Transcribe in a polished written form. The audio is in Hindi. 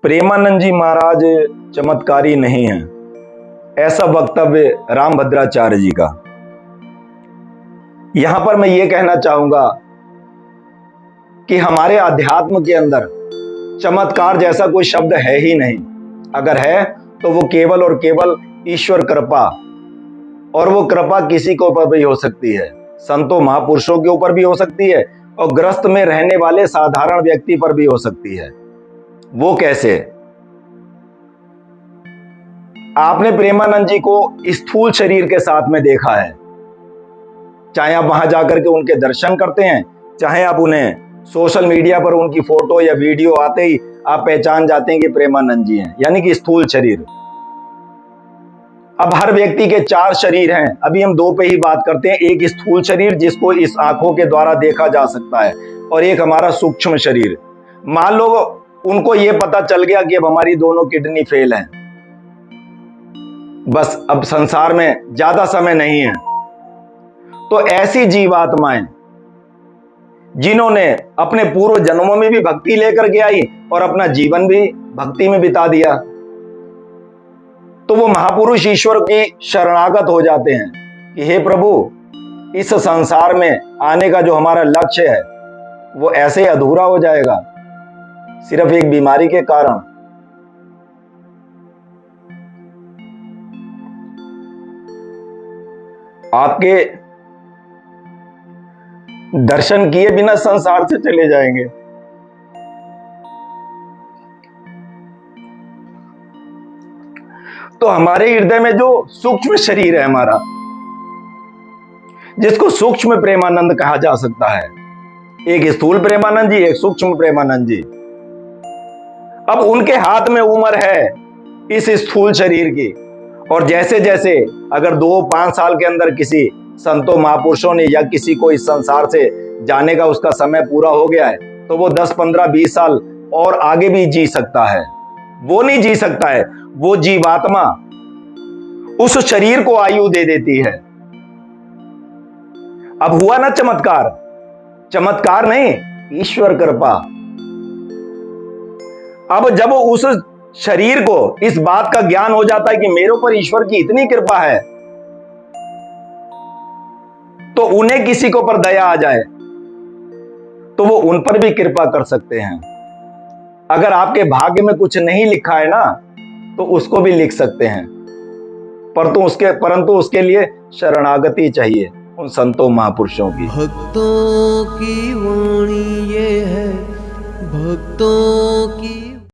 प्रेमानंद जी महाराज चमत्कारी नहीं है, ऐसा वक्तव्य रामभद्राचार्य जी का। यहां पर मैं ये कहना चाहूंगा कि हमारे अध्यात्म के अंदर चमत्कार जैसा कोई शब्द है ही नहीं। अगर है तो वो केवल और केवल ईश्वर कृपा, और वो कृपा किसी के ऊपर भी हो सकती है, संतों महापुरुषों के ऊपर भी हो सकती है और ग्रस्त में रहने वाले साधारण व्यक्ति पर भी हो सकती है। वो कैसे? आपने प्रेमानंद जी को स्थूल शरीर के साथ में देखा है, चाहे आप वहां जाकर के उनके दर्शन करते हैं, चाहे आप उन्हें सोशल मीडिया पर उनकी फोटो या वीडियो आते ही आप पहचान जाते हैं कि प्रेमानंद जी हैं, यानी कि स्थूल शरीर। अब हर व्यक्ति के 4 शरीर हैं, अभी हम 2 पे ही बात करते हैं। एक स्थूल शरीर जिसको इस आंखों के द्वारा देखा जा सकता है, और एक हमारा सूक्ष्म शरीर। मान लो उनको यह पता चल गया कि अब हमारी दोनों किडनी फेल हैं, बस अब संसार में ज्यादा समय नहीं है, तो ऐसी जीवात्माएं जिन्होंने अपने पूर्व जन्मों में भी भक्ति लेकर के आई और अपना जीवन भी भक्ति में बिता दिया, तो वो महापुरुष ईश्वर की शरणागत हो जाते हैं कि हे प्रभु, इस संसार में आने का जो हमारा लक्ष्य है वो ऐसे अधूरा हो जाएगा सिर्फ एक बीमारी के कारण। आपके दर्शन किए बिना संसार से चले जाएंगे। तो हमारे हृदय में जो सूक्ष्म शरीर है हमारा, जिसको सूक्ष्म प्रेमानंद कहा जा सकता है, एक स्थूल प्रेमानंद जी, एक सूक्ष्म प्रेमानंद जी। अब उनके हाथ में उम्र है इस स्थूल शरीर की, और जैसे जैसे अगर 2-5 साल के अंदर किसी संतों महापुरुषों ने या किसी को इस संसार से जाने का उसका समय पूरा हो गया है, तो वो 10, 15, 20 साल और आगे भी जी सकता है। वो नहीं जी सकता है, वो जीवात्मा उस शरीर को आयु दे देती है। अब हुआ ना चमत्कार? चमत्कार नहीं, ईश्वर कृपा। अब जब उस शरीर को इस बात का ज्ञान हो जाता है कि मेरे ऊपर ईश्वर की इतनी कृपा है, तो उन्हें किसी के ऊपर दया आ जाए तो वो उन पर भी कृपा कर सकते हैं। अगर आपके भाग्य में कुछ नहीं लिखा है ना, तो उसको भी लिख सकते हैं, परंतु उसके लिए शरणागति चाहिए उन संतों महापुरुषों की। भक्तों की वाणी ये है, भक्तों की